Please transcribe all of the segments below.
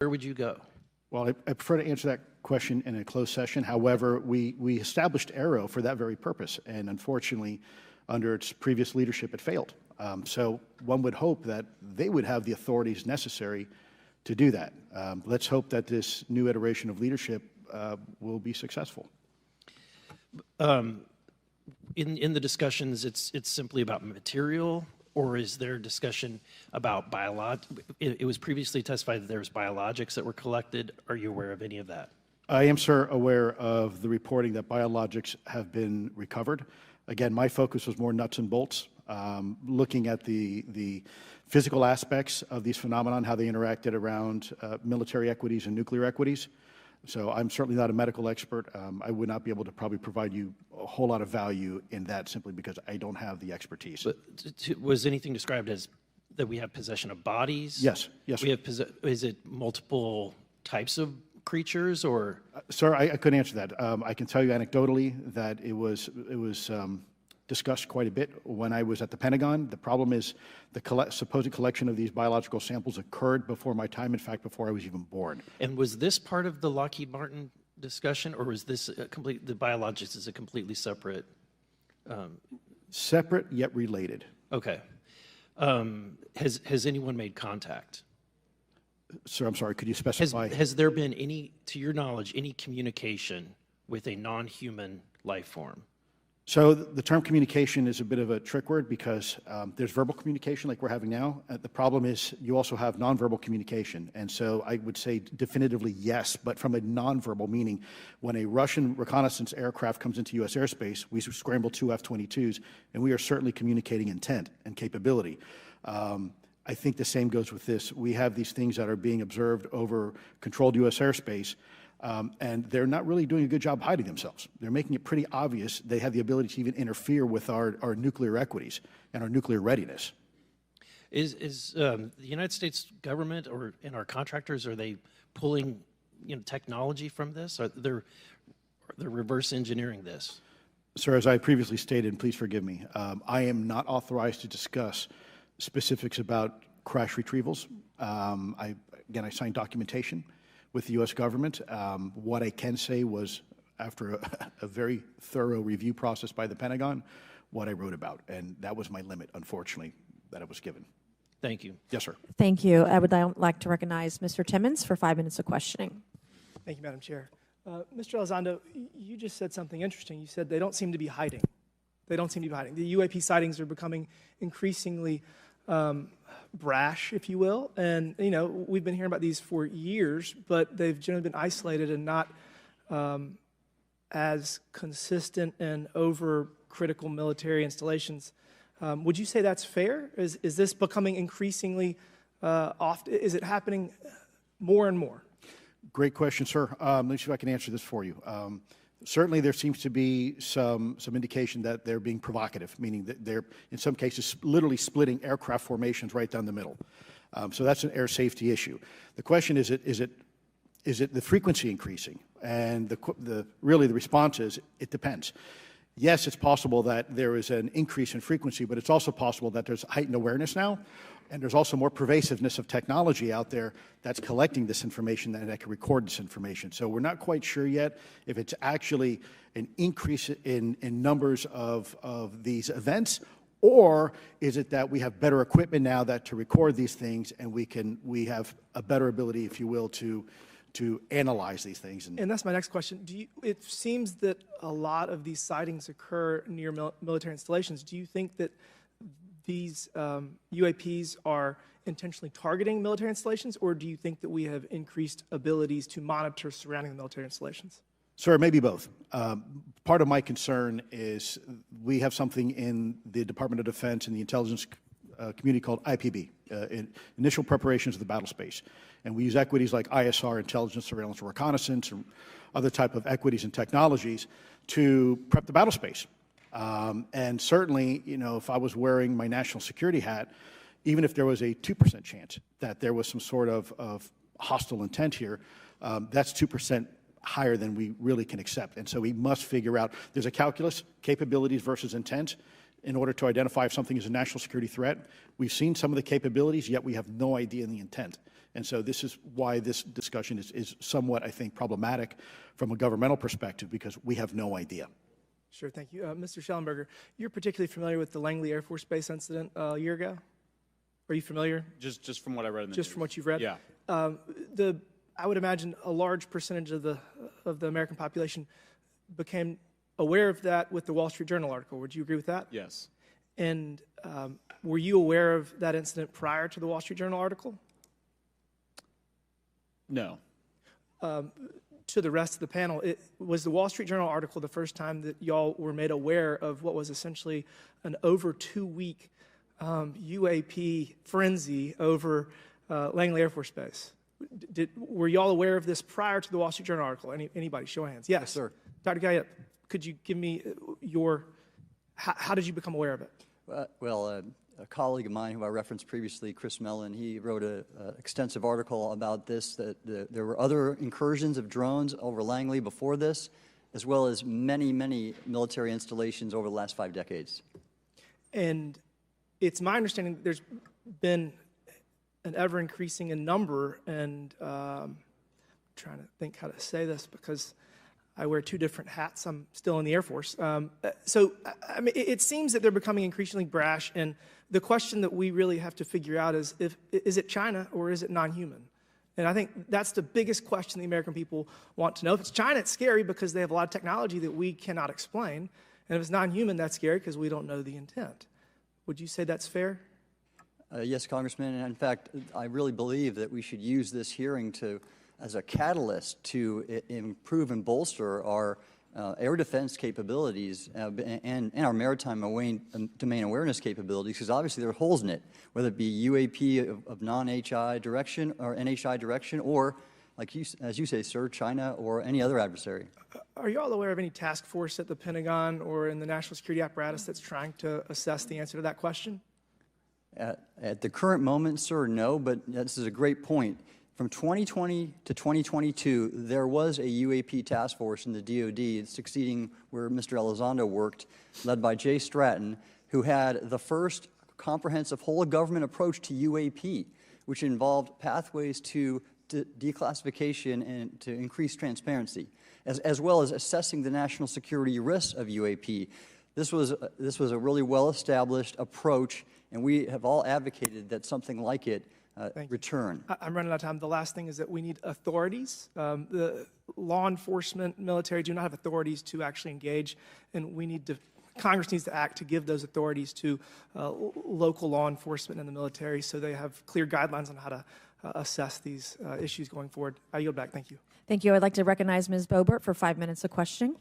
where would you go? Well, I prefer to answer that question in a closed session. However, we established Aero for that very purpose, and unfortunately, under its previous leadership, it failed. So one would hope that they would have the authorities necessary to do that. Let's hope that this new iteration of leadership will be successful. In the discussions, it's simply about material, or is there discussion about it was previously testified that there was biologics that were collected. Are you aware of any of that? I am, sir, aware of the reporting that biologics have been recovered. Again, my focus was more nuts and bolts, looking at the physical aspects of these phenomenon, how they interacted around military equities and nuclear equities. So I'm certainly not a medical expert. I would not be able to probably provide you a whole lot of value in that simply because I don't have the expertise. But was anything described as that we have possession of bodies? Yes, yes. We have is it multiple types of creatures, or? Sir, I couldn't answer that. I can tell you anecdotally that it was discussed quite a bit when I was at the Pentagon. The problem is the supposed collection of these biological samples occurred before my time, in fact, before I was even born. And was this part of the Lockheed Martin discussion, or was this the biologics is a completely separate? Separate yet related. Okay. Has anyone made contact? Sir, I'm sorry, could you specify? Has there been any, to your knowledge, any communication with a non-human life form? So the term communication is a bit of a trick word because there's verbal communication like we're having now. The problem is you also have nonverbal communication. And so I would say definitively yes, but from a nonverbal meaning, when a Russian reconnaissance aircraft comes into U.S. airspace, we scramble 2 F-22s, and we are certainly communicating intent and capability. I think the same goes with this. We have these things that are being observed over controlled U.S. airspace, and they're not really doing a good job hiding themselves. They're making it pretty obvious they have the ability to even interfere with our nuclear equities and our nuclear readiness. Is the United States government and our contractors, are they pulling technology from this? They're reverse engineering this? Sir, as I previously stated, and please forgive me, I am not authorized to discuss specifics about crash retrievals. I signed documentation with the U.S. government. What I can say was, after a very thorough review process by the Pentagon, what I wrote about, and that was my limit, unfortunately, that I was given. Thank you. Yes, sir. Thank you. I would now like to recognize Mr. Timmons for 5 minutes of questioning. Thank you, Madam Chair. Mr. Elizondo, you just said something interesting. You said they don't seem to be hiding. They don't seem to be hiding. The UAP sightings are becoming increasingly brash, if you will, and we've been hearing about these for years, but they've generally been isolated and not as consistent and over critical military installations. Would you say that's fair? Is this becoming increasingly often? Is it happening more and more? Great question, sir. Let me see if I can answer this for you. Certainly, there seems to be some indication that they're being provocative, meaning that they're, in some cases, literally splitting aircraft formations right down the middle. So that's an air safety issue. The question is it the frequency increasing? And really the response is it depends. Yes, it's possible that there is an increase in frequency, but it's also possible that there's heightened awareness now, and there's also more pervasiveness of technology out there that's collecting this information and that can record this information. So we're not quite sure yet if it's actually an increase in numbers of these events, or is it that we have better equipment now to record these things, and we have a better ability, if you will, to analyze these things. And that's my next question. It seems that a lot of these sightings occur near military installations. Do you think that these UAPs are intentionally targeting military installations, or do you think that we have increased abilities to monitor surrounding the military installations? Sir, maybe both. Part of my concern is we have something in the Department of Defense and the intelligence community called IPB, Initial Preparations of the Battle Space. And we use equities like ISR, intelligence, surveillance, and reconnaissance, and other type of equities and technologies to prep the battle space. And certainly, if I was wearing my national security hat, even if there was a 2% chance that there was some sort of hostile intent here, that's 2% higher than we really can accept. And so we must figure out, there's a calculus, capabilities versus intent, in order to identify if something is a national security threat. We've seen some of the capabilities, yet we have no idea in the intent. And so this is why this discussion is somewhat, I think, problematic from a governmental perspective, because we have no idea. Sure, thank you. Mr. Schellenberger, you're particularly familiar with the Langley Air Force Base incident a year ago? Are you familiar? Just from what I read in the Just news. from what you've read? Yeah. I would imagine a large percentage of the American population became aware of that with the Wall Street Journal article. Would you agree with that? Yes. And were you aware of that incident prior to the Wall Street Journal article? No. To the rest of the panel, was the Wall Street Journal article the first time that y'all were made aware of what was essentially an over 2-week UAP frenzy over Langley Air Force Base? Were y'all aware of this prior to the Wall Street Journal article? Anybody? Show of hands. Yes, sir. Dr. Guyette, could you give me how did you become aware of it? A colleague of mine who I referenced previously, Chris Mellon, he wrote an extensive article about this, that there were other incursions of drones over Langley before this, as well as many, many military installations over the last 5 decades. And it's my understanding that there's been an ever-increasing in number, and I'm trying to think how to say this because I wear 2 different hats. I'm still in the Air Force. So, I mean, it seems that they're becoming increasingly brash, and the question that we really have to figure out is it China or is it non-human? And I think that's the biggest question the American people want to know. If it's China, it's scary because they have a lot of technology that we cannot explain. And if it's non-human, that's scary because we don't know the intent. Would you say that's fair? Yes, Congressman. And in fact, I really believe that we should use this hearing as a catalyst to improve and bolster our air defense capabilities and our maritime domain awareness capabilities, because obviously there are holes in it, whether it be UAP of non-HI direction or NHI direction, or, like as you say, sir, China or any other adversary. Are you all aware of any task force at the Pentagon or in the national security apparatus that's trying to assess the answer to that question? At the current moment, sir, no, but this is a great point. From 2020 to 2022, there was a UAP task force in the DoD succeeding where Mr. Elizondo worked, led by Jay Stratton, who had the first comprehensive whole-of-government approach to UAP, which involved pathways to declassification and to increase transparency, as well as assessing the national security risks of UAP. This was a really well-established approach, and we have all advocated that something like it return. I'm running out of time. The last thing is that we need authorities. The law enforcement, military do not have authorities to actually engage, and Congress needs to act to give those authorities to local law enforcement and the military so they have clear guidelines on how to assess these issues going forward. I yield back. Thank you. Thank you. I'd like to recognize Ms. Boebert for 5 minutes of questioning.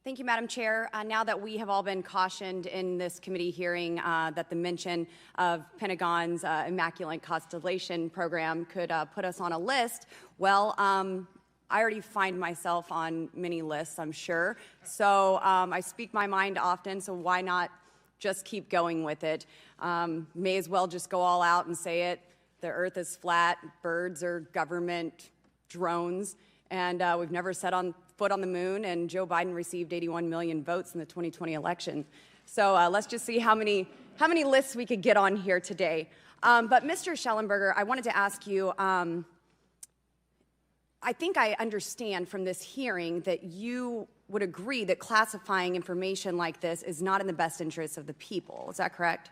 Thank you, Madam Chair. Now that we have all been cautioned in this committee hearing that the mention of Pentagon's Immaculate Constellation program could put us on a list, well, I already find myself on many lists, I'm sure. So I speak my mind often, so why not just keep going with it? May as well just go all out and say it. The Earth is flat, birds are government drones, and we've never set foot on the moon, and Joe Biden received 81 million votes in the 2020 election. So let's just see how many lists we could get on here today. But Mr. Schellenberger, I wanted to ask you, I think I understand from this hearing that you would agree that classifying information like this is not in the best interest of the people. Is that correct?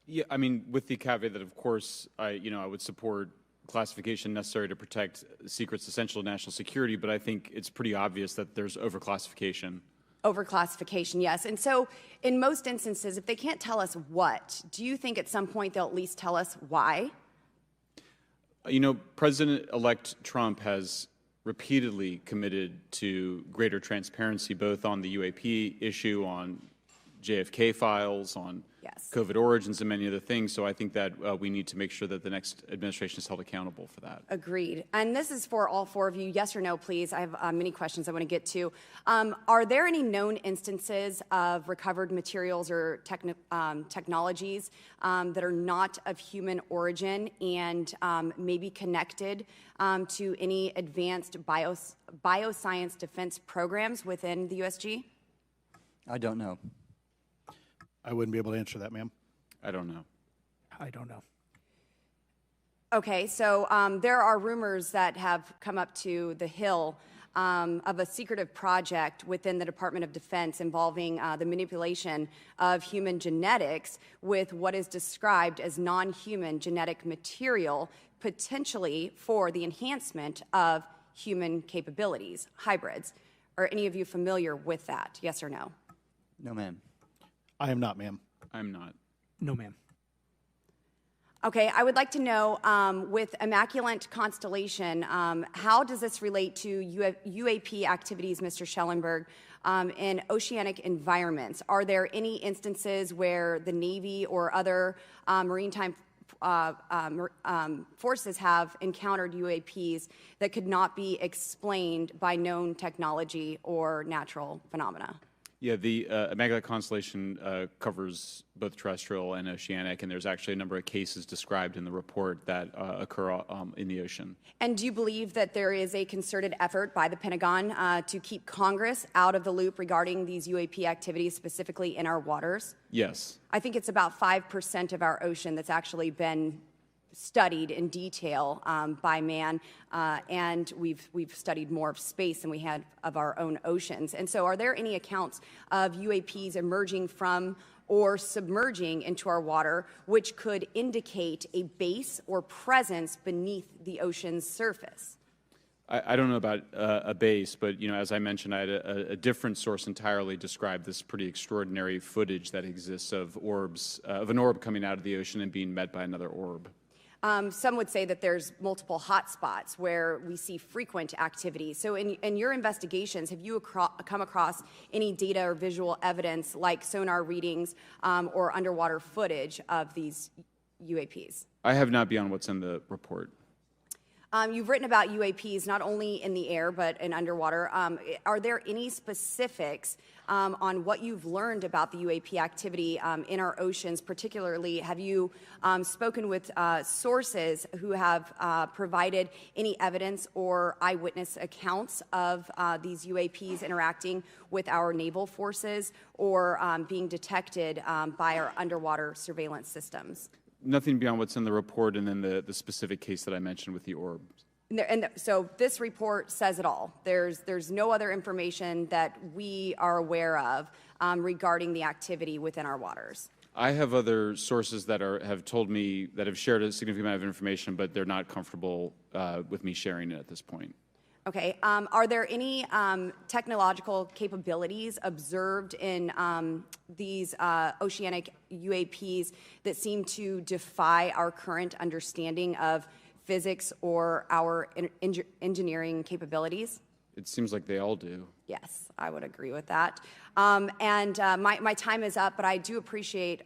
Yeah, I mean, with the caveat that, of course, I would support classification necessary to protect secrets essential to national security, but I think it's pretty obvious that there's overclassification. Overclassification, yes. And so in most instances, if they can't tell us what, do you think at some point they'll at least tell us why? You know, President-elect Trump has repeatedly committed to greater transparency, both on the UAP issue, on JFK files, on COVID origins, and many other things. So I think that we need to make sure that the next administration is held accountable for that. Agreed. And this is for all 4 of you. Yes or no, please. I have many questions I want to get to. Are there any known instances of recovered materials or technologies that are not of human origin and maybe connected to any advanced bioscience defense programs within the USG? I don't know. I wouldn't be able to answer that, ma'am. I don't know. I don't know. Okay, so there are rumors that have come up to the Hill of a secretive project within the Department of Defense involving the manipulation of human genetics with what is described as non-human genetic material, potentially for the enhancement of human capabilities, hybrids. Are any of you familiar with that? Yes or no? No, ma'am. I am not, ma'am. I'm not. No, ma'am. Okay, I would like to know, with Immaculate Constellation, how does this relate to UAP activities, Mr. Schellenberg, in oceanic environments? Are there any instances where the Navy or other maritime forces have encountered UAPs that could not be explained by known technology or natural phenomena? Yeah, the Immaculate Constellation covers both terrestrial and oceanic, and there's actually a number of cases described in the report that occur in the ocean. And do you believe that there is a concerted effort by the Pentagon to keep Congress out of the loop regarding these UAP activities, specifically in our waters? Yes. I think it's about 5% of our ocean that's actually been studied in detail by man, and we've studied more of space than we had of our own oceans. And so are there any accounts of UAPs emerging from or submerging into our water which could indicate a base or presence beneath the ocean's surface? I don't know about a base, but as I mentioned, I had a different source entirely describe this pretty extraordinary footage that exists of orbs, of an orb coming out of the ocean and being met by another orb. Some would say that there's multiple hotspots where we see frequent activity. So in your investigations, have you come across any data or visual evidence like sonar readings or underwater footage of these UAPs? I have not beyond what's in the report. You've written about UAPs not only in the air but in underwater. Are there any specifics on what you've learned about the UAP activity in our oceans? Particularly, have you spoken with sources who have provided any evidence or eyewitness accounts of these UAPs interacting with our naval forces or being detected by our underwater surveillance systems? Nothing beyond what's in the report and then the specific case that I mentioned with the orb. So this report says it all. There's no other information that we are aware of regarding the activity within our waters. I have other sources that have told me that have shared a significant amount of information, but they're not comfortable with me sharing it at this point. Okay. Are there any technological capabilities observed in these oceanic UAPs that seem to defy our current understanding of physics or our engineering capabilities? It seems like they all do. Yes, I would agree with that. My time is up, but I do appreciate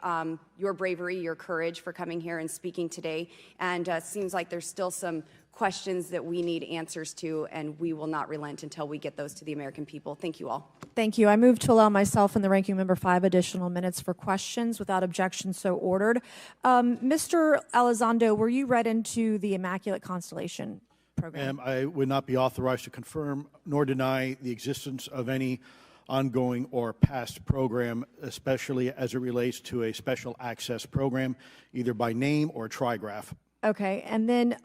your bravery, your courage for coming here and speaking today. And it seems like there's still some questions that we need answers to, and we will not relent until we get those to the American people. Thank you all. Thank you. I move to allow myself and the ranking member 5 additional minutes for questions without objection, so ordered. Mr. Elizondo, were you read into the Immaculate Constellation program? Ma'am, I would not be authorized to confirm nor deny the existence of any ongoing or past program, especially as it relates to a special access program, either by name or trigraph. Okay, and then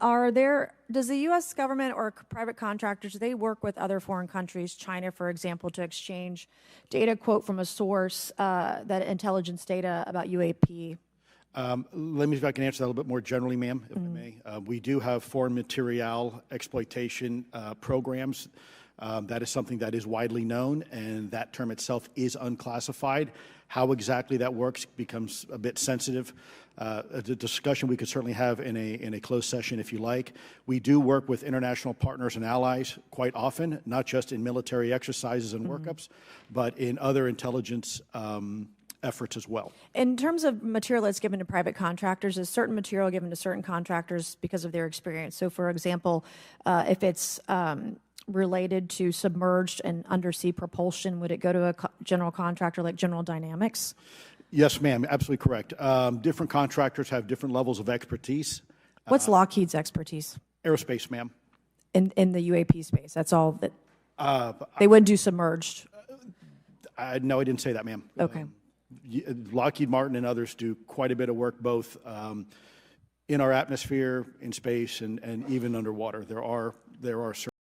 does the U.S. government or private contractors, do they work with other foreign countries, China, for example, to exchange data, quote, from a source, that intelligence data about UAP? Let me see if I can answer that a little bit more generally, ma'am, if I may. We do have foreign material exploitation programs. That is something that is widely known, and that term itself is unclassified. How exactly that works becomes a bit sensitive. A discussion we could certainly have in a closed session if you like. We do work with international partners and allies quite often, not just in military exercises and workups, but in other intelligence efforts as well. In terms of material that's given to private contractors, is certain material given to certain contractors because of their experience? So, for example, if it's related to submerged and undersea propulsion, would it go to a general contractor like General Dynamics? Yes, ma'am, absolutely correct. Different contractors have different levels of expertise. What's Lockheed's expertise? Aerospace, ma'am. In the UAP space, that's all that they wouldn't do submerged. No, I didn't say that, ma'am. Okay. Lockheed Martin and others do quite a bit of work, both in our atmosphere, in space, and even underwater. There are